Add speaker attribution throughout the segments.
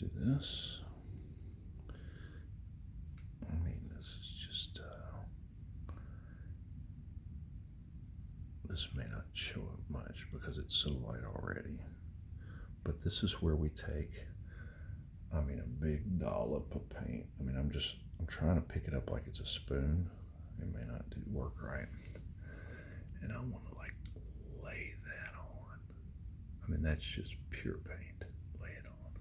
Speaker 1: do this. I mean, this is just, this may not show up much because it's so light already, but this is where we take, I mean, a big dollop of paint. I mean, I'm trying to pick it up like it's a spoon. It may not work right. And I want to like lay that on. I mean, that's just pure paint. Lay it on.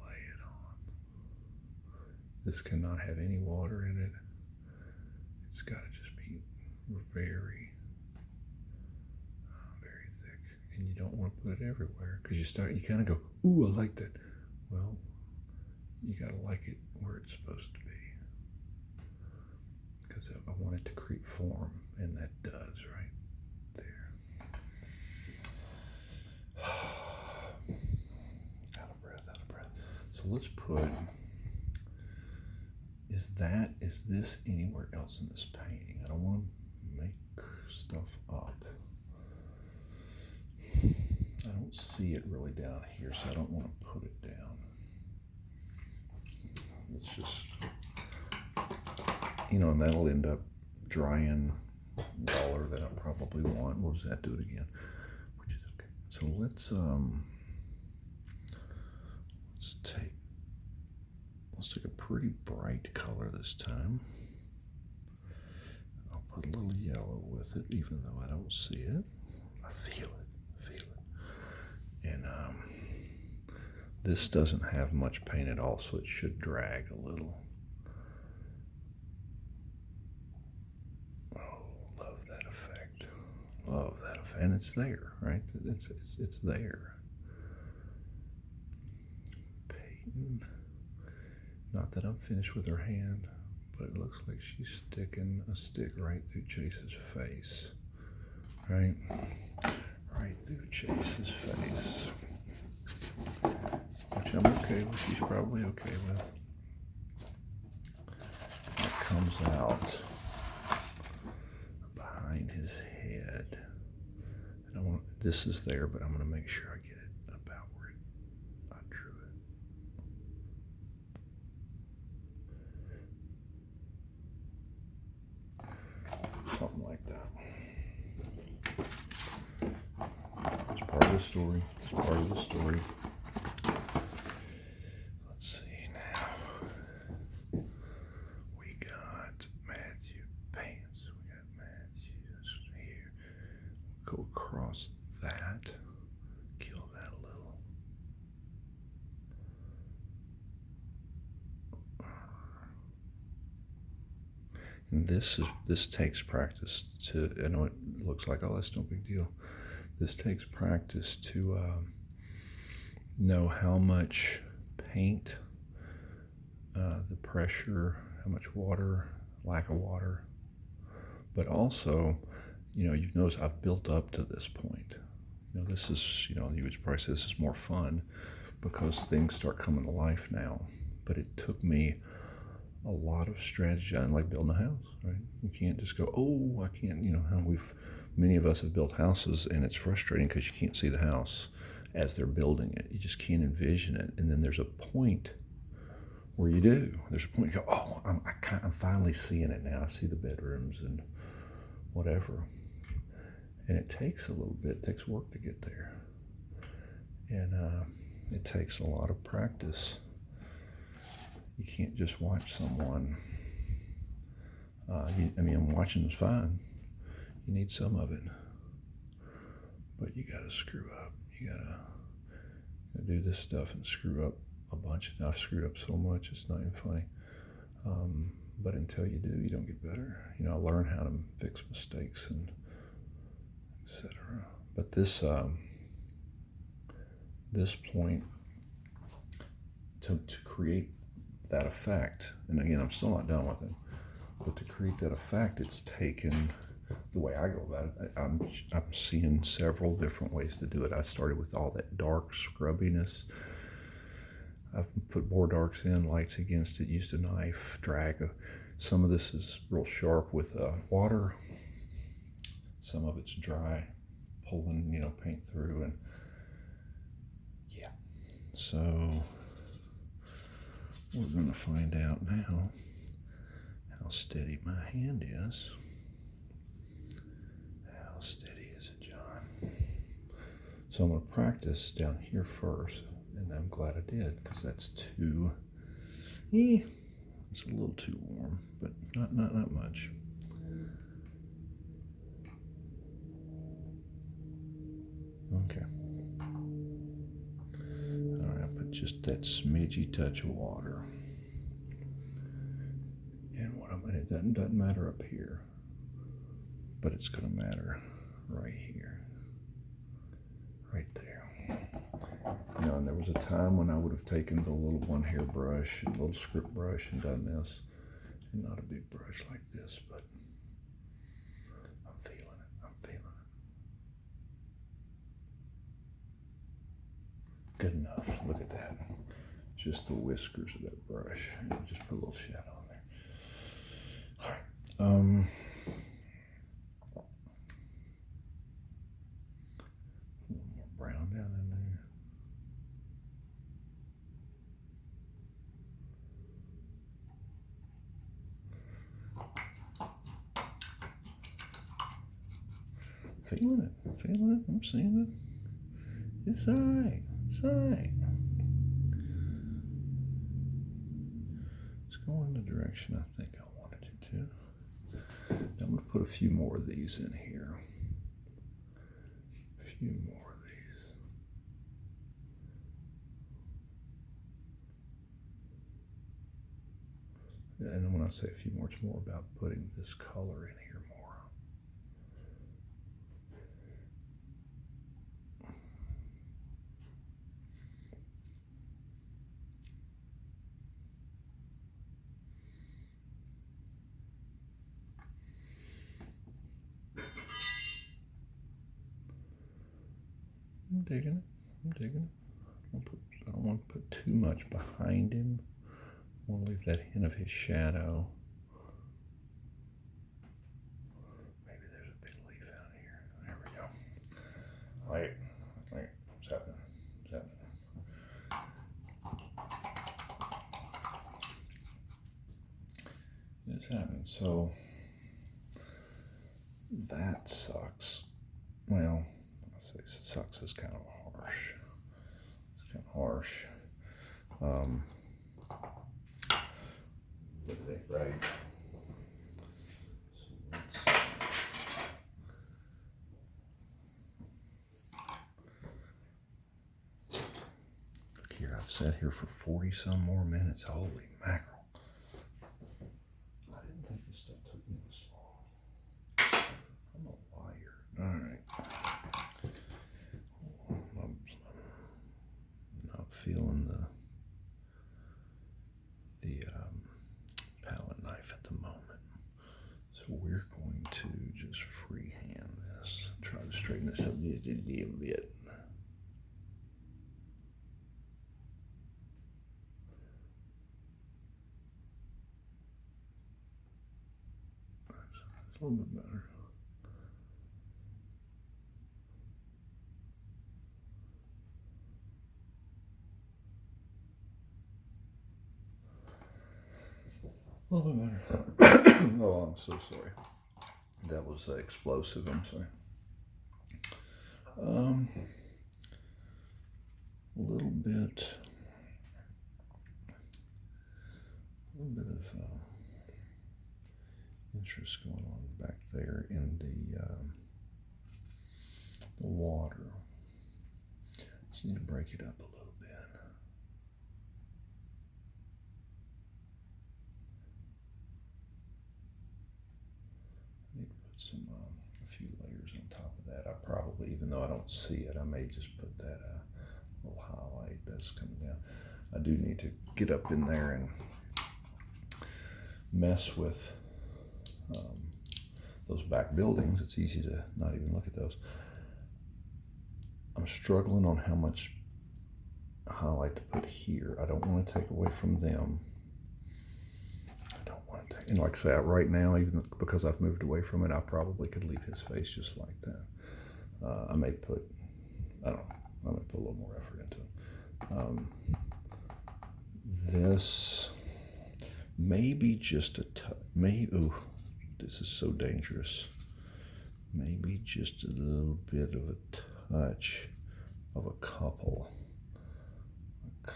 Speaker 1: Lay it on. This cannot have any water in it. It's got to just be very, very thick. And you don't want to put it everywhere because you kind of go, ooh, I like that. Well, you got to like it where it's supposed to be. Because I want it to create form, and that does right there. Out of breath, out of breath. So let's put, is this anywhere else in this painting? I don't want to make stuff up. I don't see it really down here, so I don't want to put it down. Let's just, and that'll end up drying color that I probably want. We'll just have to do it again, which is okay. So let's take a pretty bright color this time. I'll put a little yellow with it, even though I don't see it. I feel it. And this doesn't have much paint at all, so it should drag a little. Love that effect, and it's there, right? It's there. Peyton. Not that I'm finished with her hand, but it looks like she's sticking a stick right through Chase's face, right? Right through Chase's face, which I'm okay with. She's probably okay with. It comes out behind his head. And this is there, but I'm going to make sure I get it about where I drew it. Something like that. It's part of the story. It's part of the story. Let's see now. We got Matthew Pants. We got Matthews here. Go across that. Kill that a little. And this takes practice to, I know it looks like, oh, that's no big deal. This takes practice to know how much paint, the pressure, how much water, lack of water, but also, you've noticed I've built up to this point. This is, you would probably say this is more fun because things start coming to life now, but it took me a lot of strategy. I like building a house, right? You can't just go, oh, I can't, how many of us have built houses, and it's frustrating because you can't see the house as they're building it. You just can't envision it. And then there's a point where you do. There's a point you go, oh, I'm finally seeing it now. I see the bedrooms and whatever. And it takes a little bit, it takes work to get there. And it takes a lot of practice. You can't just watch someone. Watching is fine. You need some of it. But you gotta screw up. You gotta do this stuff and screw up a bunch. And I've screwed up so much, it's not even funny. But until you do, you don't get better. I learn how to fix mistakes and etc. But this point to create that effect, and again, I'm still not done with it, but to create that effect, it's taken, the way I go about it, I'm seeing several different ways to do it. I started with all that dark scrubbiness. I've put more darks in, lights against it, used a knife, drag. Some of this is real sharp with water. Some of it's dry, pulling, paint through. And So we're going to find out now how steady my hand is. How steady is it, John? So I'm going to practice down here first, and I'm glad I did, because that's too, it's a little too warm, but not much. Okay. All right, I put just that smidgy touch of water. And what it doesn't matter up here, but it's going to matter right here, right there. You know, and there was a time when I would have taken the little one-hair brush and little script brush and done this, and not a big brush like this, but I'm feeling it. I'm feeling it. Good enough. Look at that. Just the whiskers of that brush. And just put a little shadow on there. All right. A little more brown down in there. Feeling it. Feeling it. I'm seeing it. It's all right. It's all right. It's going the direction I think I wanted it to. Now I'm going to put a few more of these in here. A few more of these. And when I say a few more, it's more about putting this color in here more. I'm digging it. I'm digging it. I don't want to put too much behind him. I want to leave that hint of his shadow. Maybe there's a big leaf out here. There we go. Wait. What's happening? It's happening. So that sucks. Well, I say sucks is kind of harsh. It's kind of harsh. What do you think, right? So look here, I've sat here for 40 some more minutes. Holy mackerel. I didn't think this stuff took me this long. I'm a liar. All right. I'm not feeling the palette knife at the moment. So we're going to just freehand this. Try to straighten this up just a little bit. It's a little bit better. A little bit better. Oh, I'm so sorry. That was explosive. I'm sorry. A little bit of interest going on back there in the water. Just need to break it up a little bit. I need to put a few layers on top of that. I probably, even though I don't see it, I may just put that little highlight that's coming down. I do need to get up in there and mess with those back buildings. It's easy to not even look at those. I'm struggling on how much highlight to put here. I don't want to take away from them. I don't want to take, and like I say, right now, even because I've moved away from it, I probably could leave his face just like that. I may put, I don't know, I may put a little more effort into it. This maybe just a touch. Ooh, this is so dangerous. Maybe just a little bit of a touch of a couple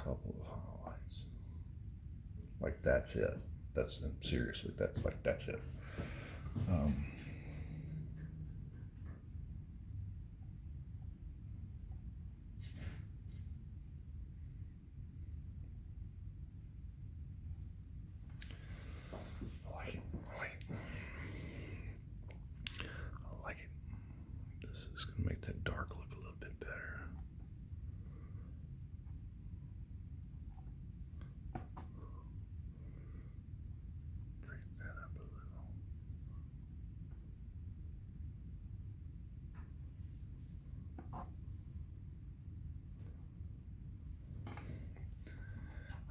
Speaker 1: of highlights. Like that's it. That's seriously. That's it. I like it. This is going to make that dark look a little bit better. Break that up a little.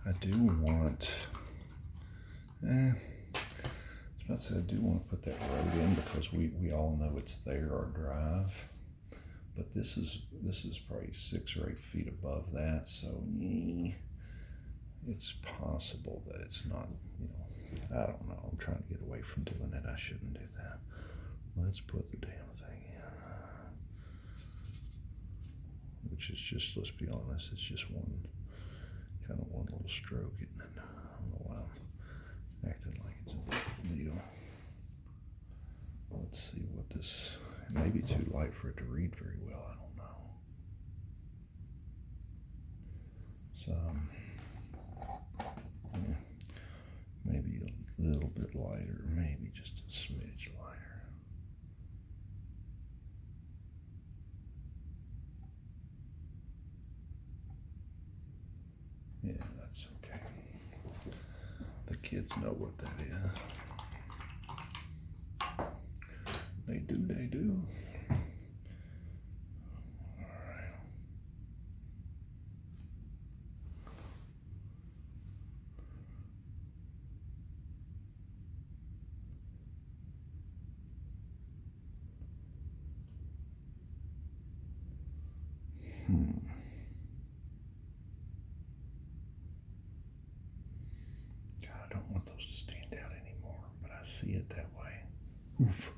Speaker 1: I do want, I do want to put that road in because we all know it's there, our drive. But this is probably 6 or 8 feet above that, so it's possible that it's not, I don't know. I'm trying to get away from doing it. I shouldn't do that. Let's put the damn thing in. Which is just, let's be honest, it's just one little stroke, isn't it? I don't know why I'm acting like it's a big deal. Let's see what this, it may be too light for it to read very well, I don't know. So, maybe a little bit lighter, maybe just a smidge lighter. Yeah, that's okay. The kids know what that is. They do. All right. God, I don't want those to stand out anymore, but I see it that way. Oof.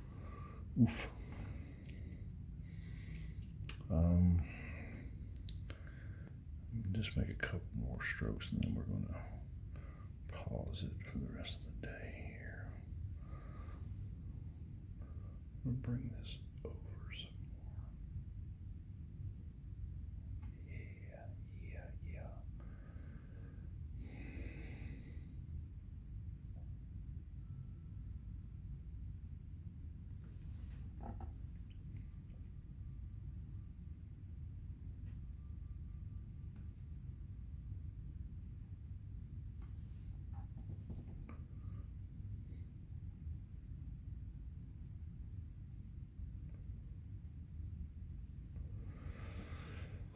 Speaker 1: Just make a couple more strokes and then we're going to pause it for the rest of the day here. We'll bring this over some more. Yeah.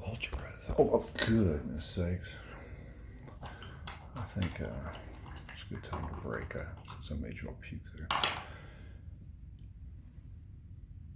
Speaker 1: Hold your breath. Oh, goodness sakes. I think it's a good time to break since I made you all puke there.